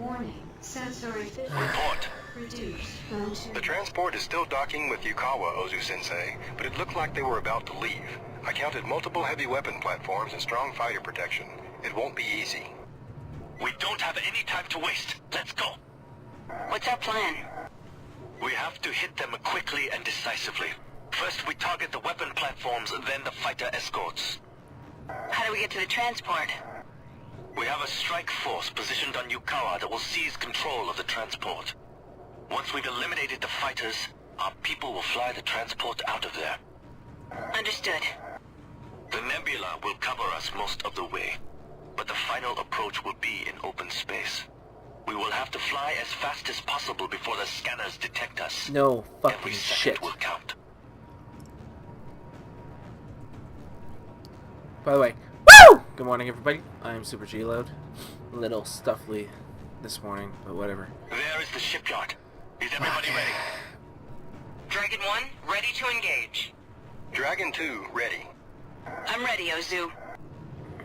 Warning. Sensor efficiency. Report. Reduced. The transport is still docking with Yukawa, Ozu-sensei, but it looked like they were about to leave. I counted multiple heavy weapon platforms and strong fighter protection. It won't be easy. We don't have any time to waste. Let's go. What's our plan? We have to hit them quickly and decisively. First we target the weapon platforms, then the fighter escorts. How do we get to the transport? We have a strike force positioned on Yukawa that will seize control of the transport. Once we've eliminated the fighters, our people will fly the transport out of there. Understood. The nebula will cover us most of the way, but the final approach will be in open space. We will have to fly as fast as possible before the scanners detect us. No fucking Every shit. second will count. By the way, woo! Good morning, everybody. I am Super G-Load. A little stuffly this morning, but whatever. There is the shipyard. Is everybody ready? Dragon 1, ready to engage. Dragon 2, ready. I'm ready, Ozu.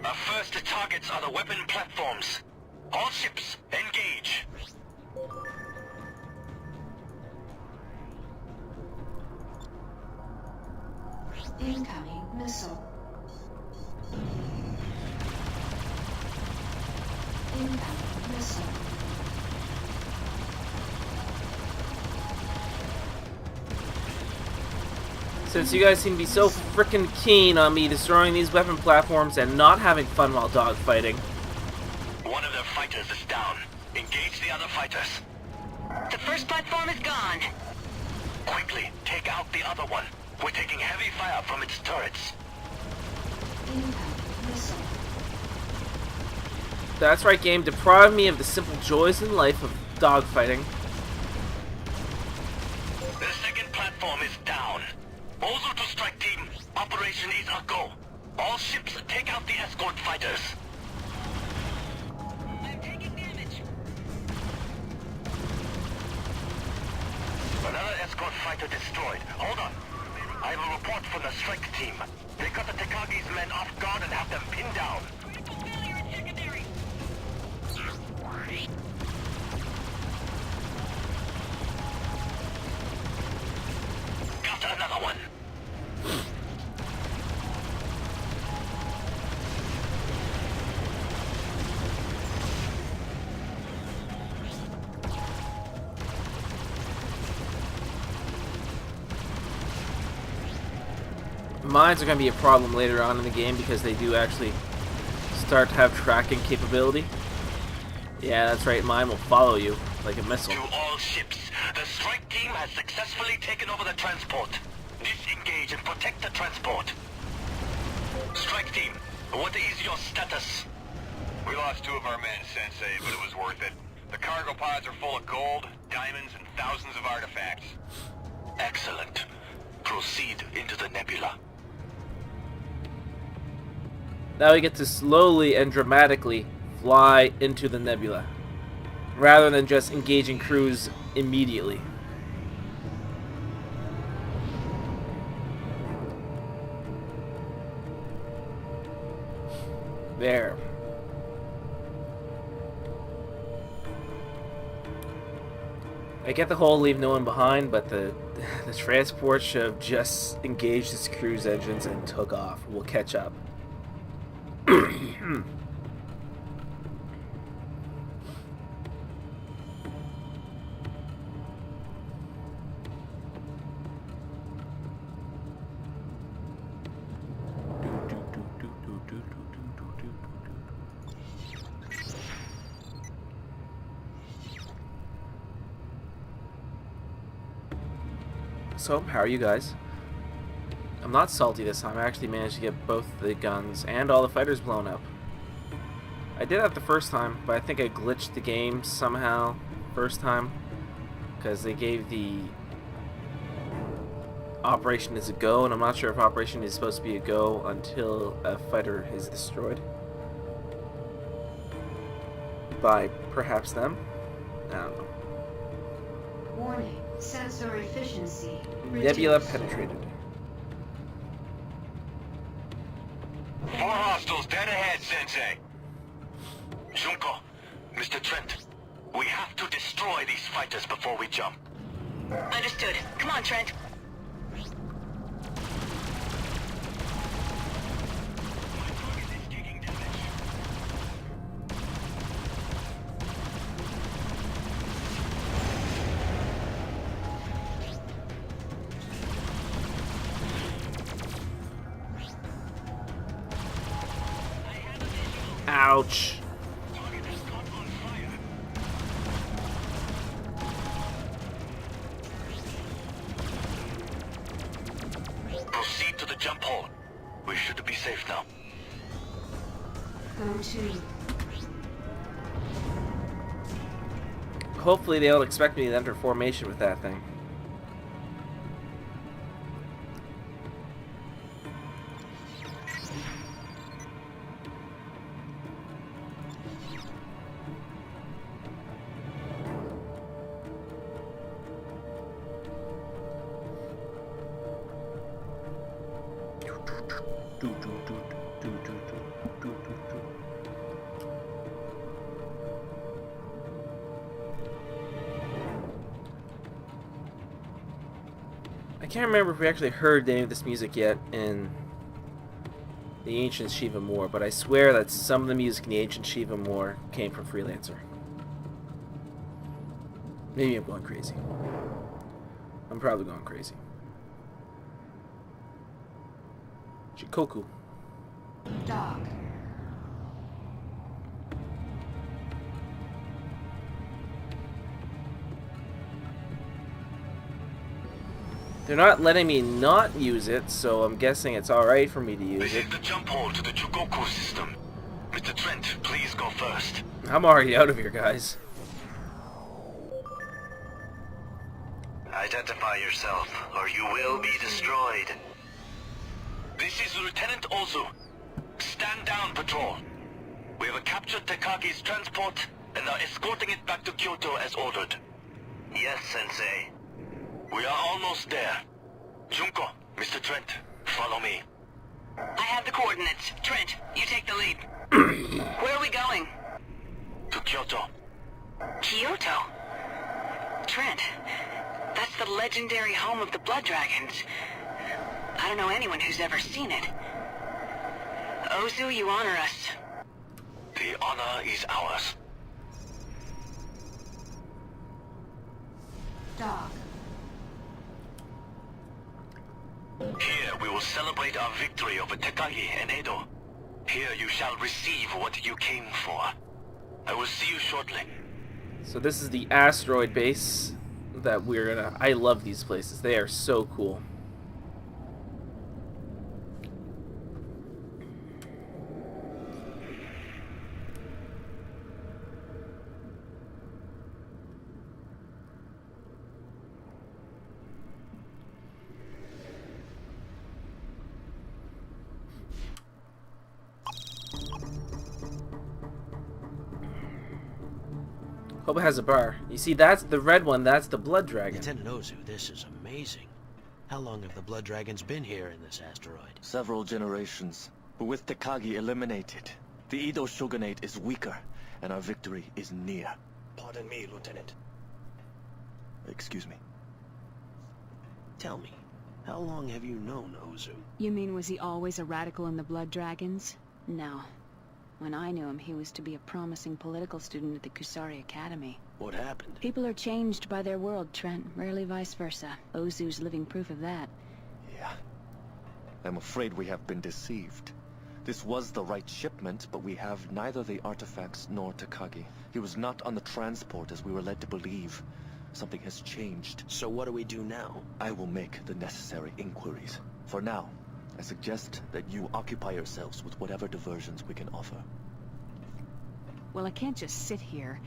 Our first targets are the weapon platforms. All ships, engage. Incoming missile. Incoming missile. Since you guys seem to be so frickin' keen on me destroying these weapon platforms and not having fun while dogfighting. One of their fighters is down. Engage the other fighters. The first platform is gone. Quickly, take out the other one. We're taking heavy fire from its turrets. Incoming missile. That's right, game. Deprive me of the simple joys in life of dogfighting. The second platform is down. Ozu to strike team. Operation is a go. All ships take out the escort fighters. I'm taking damage. Another escort fighter destroyed. Hold on. I have a report from the strike team. They got the Takagi's men off guard and have them pinned down. Critical failure in secondary. Got another one. Mines are going to be a problem later on in the game because they do actually start to have tracking capability. Yeah, that's right, mine will follow you like a missile. To all ships, the strike team has successfully taken over the transport. Disengage and protect the transport. Strike team, what is your status? We lost 2 of our men, Sensei, but it was worth it. The cargo pods are full of gold, diamonds, and thousands of artifacts. Excellent. Proceed into the nebula. Now we get to slowly and dramatically fly into the nebula, rather than just engaging crews immediately. There. I get the whole leave no one behind, but the transport should have just engaged its cruise engines and took off. We'll catch up. So, how are you guys? I'm not salty this time. I actually managed to get both the guns and all the fighters blown up. I did that the first time, but I think I glitched the game somehow first time because they gave the operation as a go, and I'm not sure if operation is supposed to be a go until a fighter is destroyed by perhaps them. I don't know. Warning. Sensor efficiency. Nebula reduced. penetrated. 4 hostiles dead ahead, Sensei. Junko, Mr. Trent, destroy these fighters before we jump. Understood. Come on, Trent. Ouch. Proceed to the jump hole. We should be safe now. Go to. Hopefully they don't expect me to enter formation with that thing. I can't remember if we actually heard any of this music yet in the Ancient Shiva War, but I swear that some of the music in the Ancient Shiva War came from Freelancer. Maybe I'm going crazy. I'm probably going crazy. Shikoku. Dog. They're not letting me not use it, so I'm guessing it's alright for me to use This it. is the jump hole to the Chugoku system. Mr. Trent, please go first. I'm already out of here, guys. Identify yourself, or you will be destroyed. This is Lieutenant Ozu. Stand down, patrol. We have captured Takagi's transport and are escorting it back to Kyoto as ordered. Yes, Sensei. We are almost there. Junko, Mr. Trent, follow me. I have the coordinates. Trent, you take the lead. Where are we going? To Kyoto. Kyoto? Trent, that's the legendary home of the Blood Dragons. I don't know anyone who's ever seen it. Ozu, you honor us. The honor is ours. Dog. Here we will celebrate our victory over Takagi and Edo. Here you shall receive what you came for. I will see you shortly. So this is the asteroid base that we're gonna... I love these places. They are so cool. Hope it has a bar. You see, that's the red one. That's the Blood Dragon. Lieutenant Ozu, this is amazing. How long have the Blood Dragons been here in this asteroid? Several generations. But with Takagi eliminated, the Edo shogunate is weaker, and our victory is near. Pardon me, Lieutenant. Excuse me. Tell me, how long have you known Ozu? You mean, was he always a radical in the Blood Dragons? No. When I knew him, he was to be a promising political student at the Kusari Academy. What happened? People are changed by their world, Trent. Rarely vice versa. Ozu's living proof of that. Yeah. I'm afraid we have been deceived. This was the right shipment, but we have neither the artifacts nor Takagi. He was not on the transport as we were led to believe. Something has changed. So what do we do now? I will make the necessary inquiries. For now, I suggest that you occupy yourselves with whatever diversions we can offer. Well, I can't just sit here.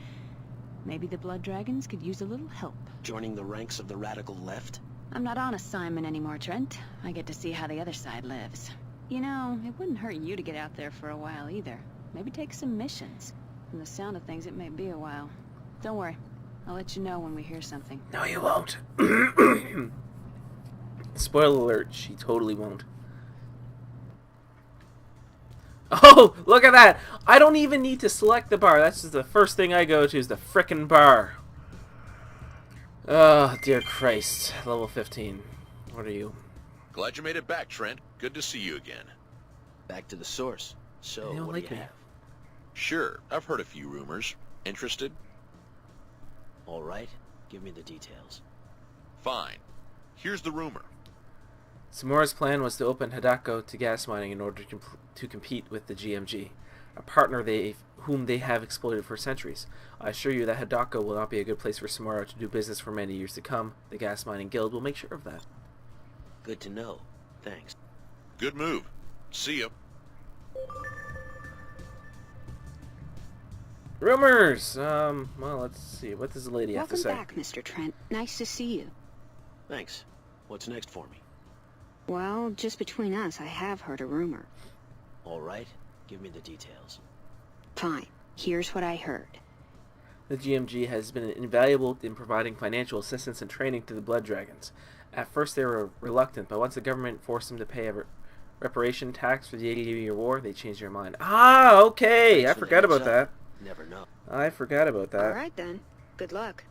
Maybe the Blood Dragons could use a little help. Joining the ranks of the radical left? I'm not on assignment anymore, Trent. I get to see how the other side lives. You know, it wouldn't hurt you to get out there for a while either. Maybe take some missions. From the sound of things, it may be a while. Don't worry. I'll let you know when we hear something. No, you won't. Spoiler alert, she totally won't. Oh, look at that! I don't even need to select the bar. That's just the first thing I go to is the frickin' bar. Oh, dear Christ. Level 15. What are you? Glad you made it back, Trent. Good to see you again. Back to the source. So, They don't what like do you me. have? Sure, I've heard a few rumors. Interested? All right, give me the details. Fine. Here's the rumor. Samura's plan was to open Hidako to gas mining in order to compete with the GMG, a partner whom they have exploited for centuries. I assure you that Hidako will not be a good place for Samura to do business for many years to come. The gas mining guild will make sure of that. Good to know. Thanks. Good move. See ya. Rumors! Well, let's see. What does the lady have to Welcome say? back, Mr. Trent. Nice to see you. Thanks. What's next for me? Well, just between us, I have heard a rumor. All right, give me the details. Fine. Here's what I heard. The GMG has been invaluable in providing financial assistance and training to the Blood Dragons. At first they were reluctant, but once the government forced them to pay a reparation tax for the 80-year war, they changed their mind. Ah, okay! I Thanks for the forgot heads about that. up. Never know. I forgot about that. All right, then. Good luck.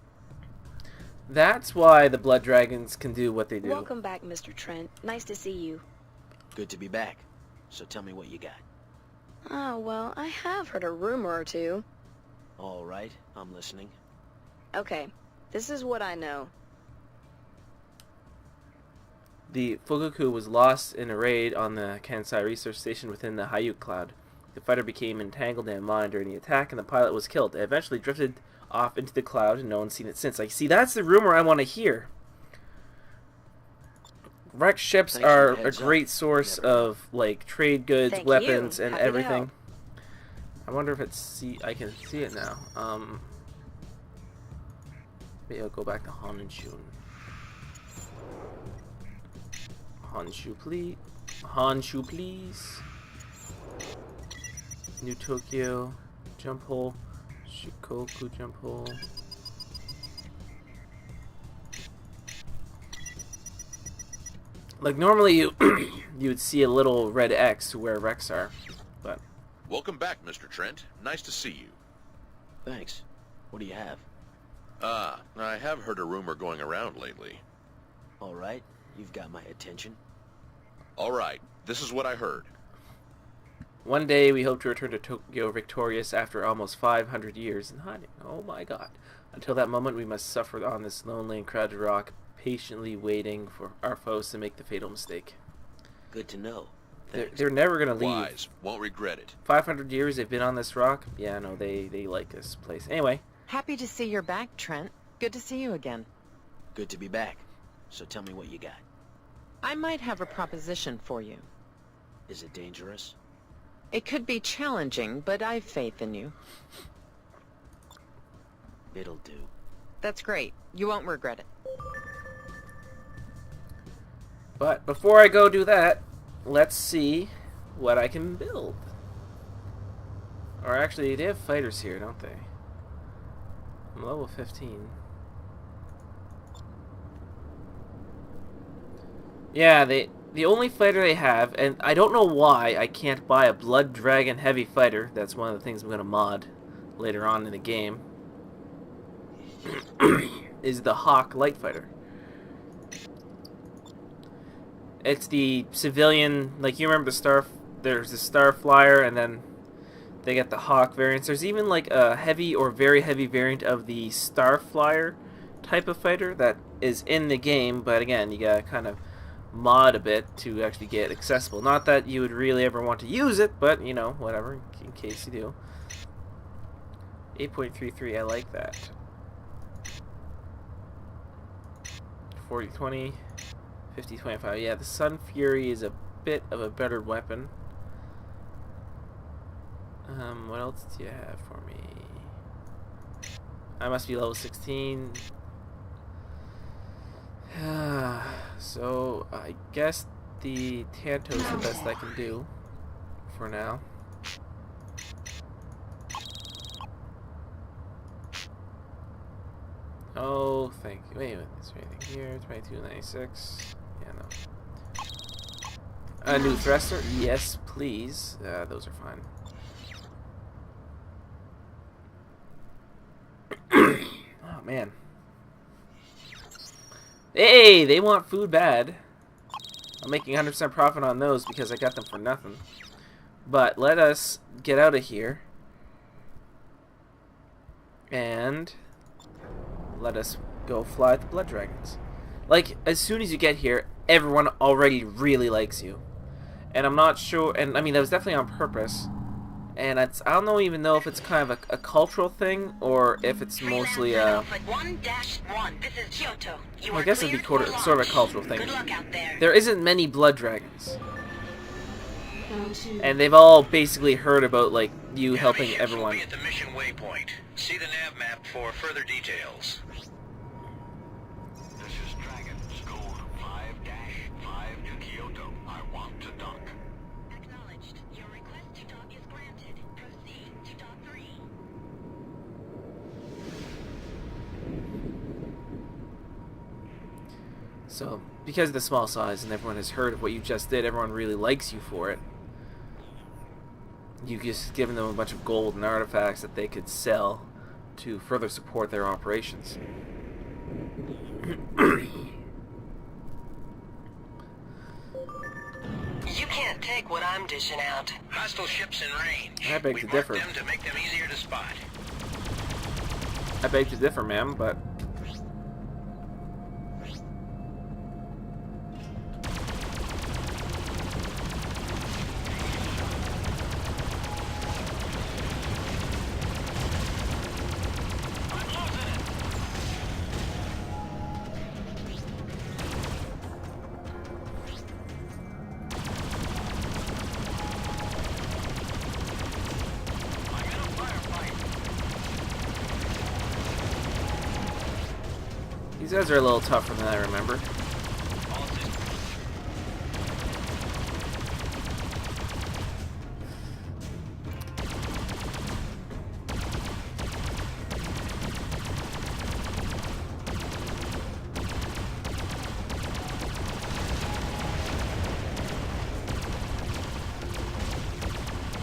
That's why the Blood Dragons can do what they do. Welcome back, Mr. Trent. Nice to see you. Good to be back. So tell me what you got. Oh, well, I have heard a rumor or two. All right, I'm listening. Okay, this is what I know. The Fugoku was lost in a raid on the Kansai research station within the Hayuk cloud. The fighter became entangled in a mine during the attack, and the pilot was killed. It eventually drifted off into the cloud, and no one's seen it since. Like, see, that's the rumor I want to hear. Wrecked ships Thanks for are the a heads up. great source Never know. of, like, trade goods, Thank weapons, you. and Happy to everything. help. I wonder if I can see it now. Maybe I'll go back to Honshu. Honshu, please. Honshu, please. New Tokyo. Jump hole. Shikoku jump hole. Like, normally you would see a little red X where wrecks are, but Welcome back, Mr. Trent. Nice to see you. Thanks. What do you have? I have heard a rumor going around lately. All right, you've got my attention. All right, this is what I heard. one day we hope to return to Tokyo victorious after almost 500 years in hiding. Oh my god. Until that moment we must suffer on this lonely and crowded rock, patiently waiting for our foes to make the fatal mistake. Good to know. They're, Thanks. they're never gonna leave. Wise. Won't regret it. 500 years they've been on this rock. Yeah, no, they like this place. Anyway, Happy to see you're back, Trent. Good to see you again. Good to be back. So tell me what you got. I might have a proposition for you. Is it dangerous? It could be challenging, but I've faith in you. It'll do. That's great. You won't regret it. but before I go do that, let's see what I can build. Or actually, they have fighters here, don't they? I'm level 15. Yeah, the only fighter they have, and I don't know why I can't buy a Blood Dragon heavy fighter. That's one of the things I'm going to mod later on in the game. Is the Hawk light fighter. It's the civilian, like you remember the Star, there's the Star Flyer, and then they get the Hawk variants. There's even like a heavy or very heavy variant of the Star Flyer type of fighter that is in the game, but again, you gotta kind of mod a bit to actually get accessible. Not that you would really ever want to use it, but you know, whatever, in case you do. 8.33, I like that. 40-20, 50-25. Yeah, the Sun Fury is a bit of a better weapon. What else do you have for me? I must be level 16. So, I guess the Tanto is the best I can do for now. Oh, thank you. Wait a minute, is there anything here? 2296. Yeah, no. A new thruster? Yes, please. Those are fine. Oh, man. Hey, they want food bad. I'm making 100% profit on those because I got them for nothing. But let us get out of here. And let us go fly the blood dragons. Like, as soon as you get here, everyone already really likes you. And I'm not sure, and I mean, that was definitely on purpose. And I don't even know if it's kind of a cultural thing, or if it's mostly I guess it'd be sort of a cultural thing. There isn't many blood dragons. And they've all basically heard about, like, you helping everyone. At the mission waypoint. See the nav map for further details. This is Dragon's Gold 5-5 to Kyoto. I want to dock. Acknowledged. Your request to dock is granted. Proceed to dock 3. So, because of the small size and everyone has heard of what you just did, everyone really likes you for it. You've just given them a bunch of gold and artifacts that they could sell to further support their operations. You can't take what I'm dishing out. Hostile ships in range. I beg to differ. Them to make them easier to spot. I beg to differ, ma'am, but... These guys are a little tougher than I remember.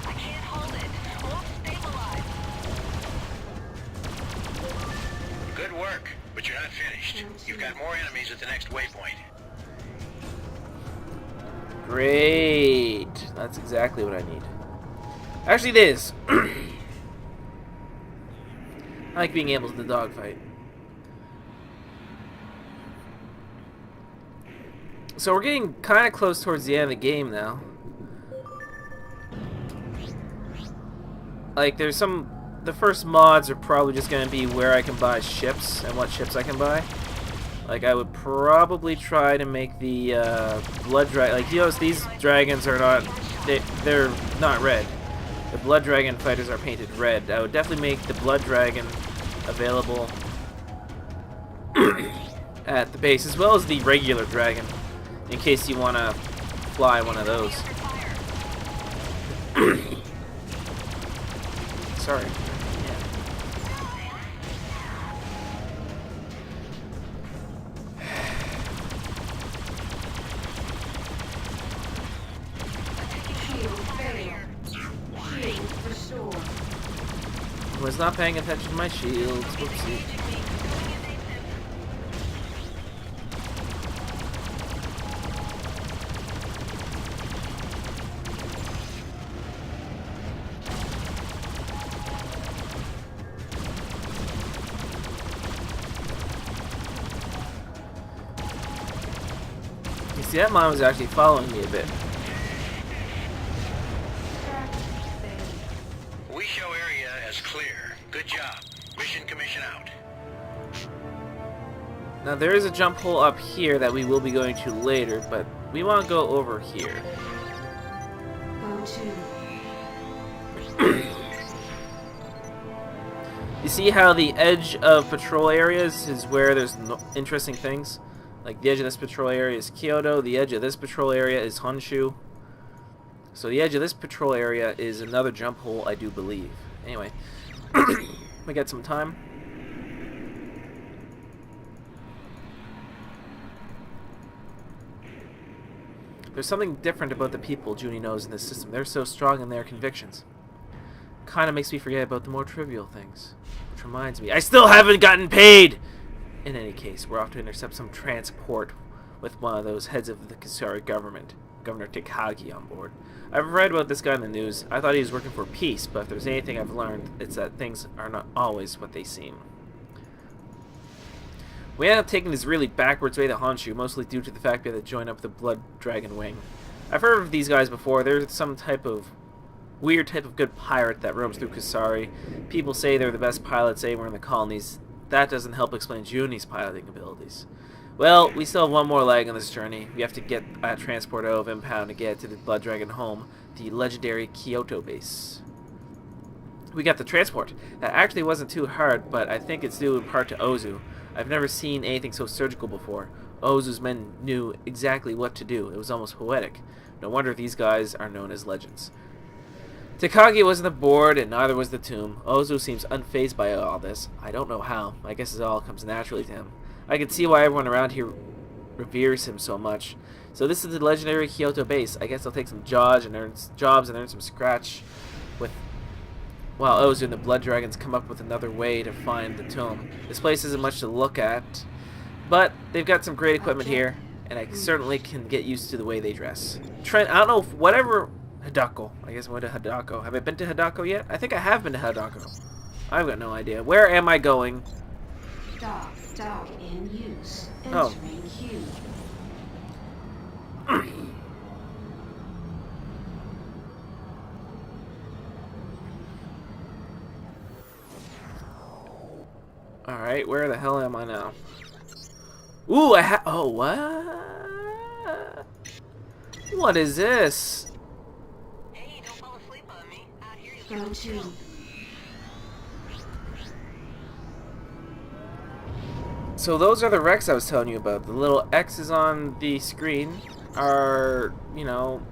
I can't hold it. Won't stabilize. Good work, but you're not finished. You've got more enemies at the next waypoint. Great. That's exactly what I need. Actually, it is. I like being able to dogfight. So we're getting kind of close towards the end of the game now. Like, there's some... The first mods are probably just going to be where I can buy ships and what ships I can buy. Like, I would probably try to make the blood dragon... Like, you know, these dragons are not... They're not red. The blood dragon fighters are painted red. I would definitely make the blood dragon available at the base, as well as the regular dragon, in case you want to fly one of those. Sorry. Was not paying attention to my shields. Whoopsie. You see, that mine was actually following me a bit. We show area as clear. Good job. Mission commission out. Now there is a jump hole up here that we will be going to later, but we want to go over here. You see how the edge of patrol areas is where there's interesting things? Like the edge of this patrol area is Kyoto, the edge of this patrol area is Honshu. So the edge of this patrol area is another jump hole, I do believe. Anyway, we got some time. There's something different about the people Junie knows in this system. They're so strong in their convictions. Kind of makes me forget about the more trivial things. Which reminds me, I still haven't gotten paid! In any case, we're off to intercept some transport with one of those heads of the Kasari government, Governor Takagi, on board. I've read about this guy in the news. I thought he was working for peace, but if there's anything I've learned, it's that things are not always what they seem. We ended up taking this really backwards way to Honshu, mostly due to the fact we had to join up the Blood Dragon Wing. I've heard of these guys before. They're some type of weird type of good pirate that roams through Kasari. People say they're the best pilots anywhere in the colonies. That doesn't help explain Juni's piloting abilities. Well, we still have one more leg on this journey. We have to get a transport out of Impound to get to the Blood Dragon home, the legendary Kyoto base. We got the transport. That actually wasn't too hard, but I think it's due in part to Ozu. I've never seen anything so surgical before. Ozu's men knew exactly what to do. It was almost poetic. No wonder these guys are known as legends. Takagi wasn't aboard, and neither was the tomb. Ozu seems unfazed by all this. I don't know how. I guess it all comes naturally to him. I can see why everyone around here reveres him so much. So this is the legendary Kyoto base. I guess I'll take some jobs and earn some scratch with while Ozu and the Blood Dragons come up with another way to find the tomb. This place isn't much to look at, but they've got some great equipment here, and I certainly can get used to the way they dress. Trent, I don't know if whatever... Hidako. I guess I went to Hidako. Have I been to Hidako yet? I think I have been to Hidako. I've got no idea. Where am I going? Dock in use. Oh. Entering queue. Alright, where the hell am I now? Ooh, oh, what? What is this? Hey, don't fall asleep on me. Out here Go to. So those are the wrecks I was telling you about. The little X's on the screen are, you know...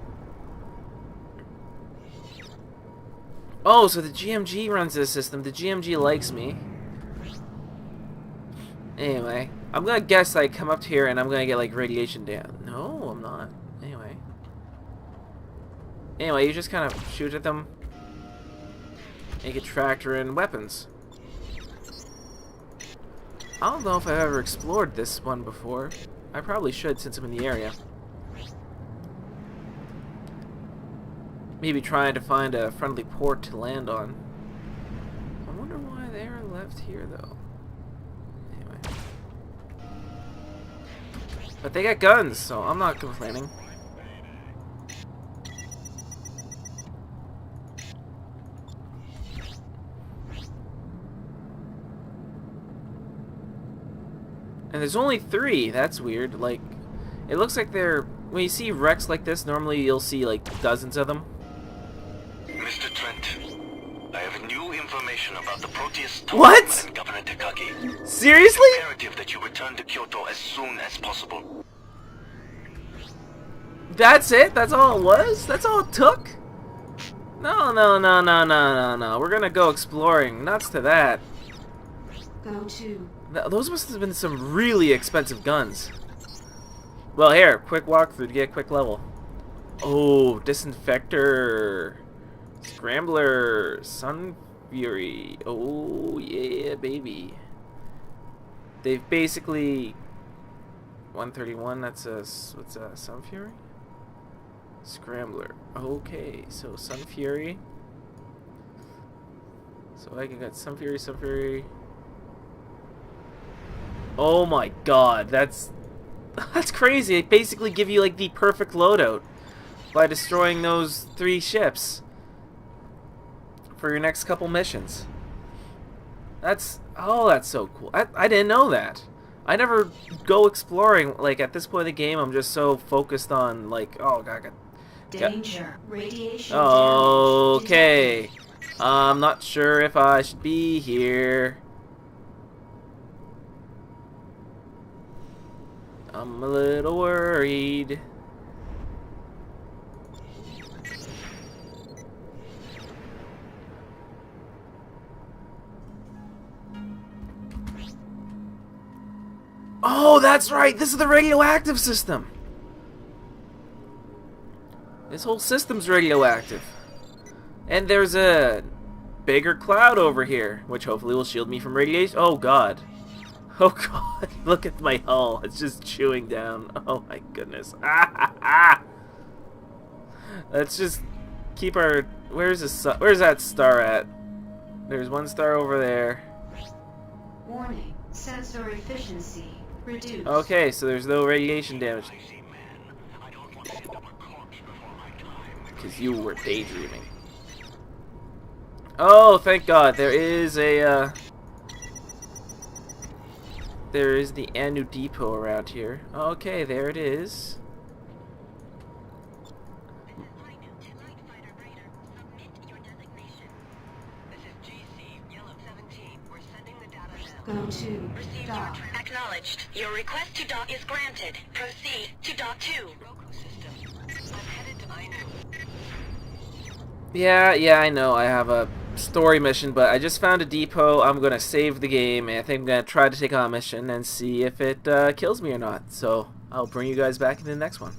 Oh, so the GMG runs this system. The GMG likes me. Anyway, I'm gonna guess I come up here and I'm gonna get like radiation down. No, I'm not. Anyway, you just kind of shoot at them. Make a tractor and weapons. I don't know if I've ever explored this one before. I probably should since I'm in the area. Maybe trying to find a friendly port to land on. I wonder why they're left here though. Anyway. But they got guns, so I'm not complaining. And there's only 3. That's weird. Like, it looks like they're... When you see wrecks like this, normally you'll see like dozens of them. Mr. Trent, I have new information about the Proteus What? and Governor Takagi. Seriously? It's imperative that you return to Kyoto as soon as possible. That's it? That's all it was? That's all it took? No. We're gonna go exploring. Nuts to that. Go to. Those must have been some really expensive guns. Well, here, quick walkthrough to get a quick level. Oh, Disinfector, Scrambler, Sun Fury. Oh, yeah, baby. They've basically... 131, that's a... What's a Sun Fury? Scrambler. Okay, so Sun Fury. So I can get Sun Fury. Oh my god, that's crazy. They basically give you like the perfect loadout by destroying those 3 ships for your next couple missions. That's so cool. I didn't know that. I never go exploring. Like at this point in the game, I'm just so focused on like, oh god. Danger. Radiation. Okay. I'm not sure if I should be here. I'm a little worried. Oh, that's right. This is the radioactive system. This whole system's radioactive. And there's a bigger cloud over here, which hopefully will shield me from radiation. Oh, God. Oh god, look at my hull. It's just chewing down. Oh my goodness. Let's just keep our... Where's that star at? There's one star over there. Warning. Sensor efficiency reduced. Okay, so there's no radiation damage. Because you were daydreaming. Oh, thank God. There is a, there is the Anu depot around here. Okay, there it is. Go to dock. Acknowledged. Your request to dock is granted. Proceed to dock 2. Yeah, I know. I have a story mission, but I just found a depot. I'm gonna save the game, and I think I'm gonna try to take on a mission and see if it kills me or not. So I'll bring you guys back in the next one.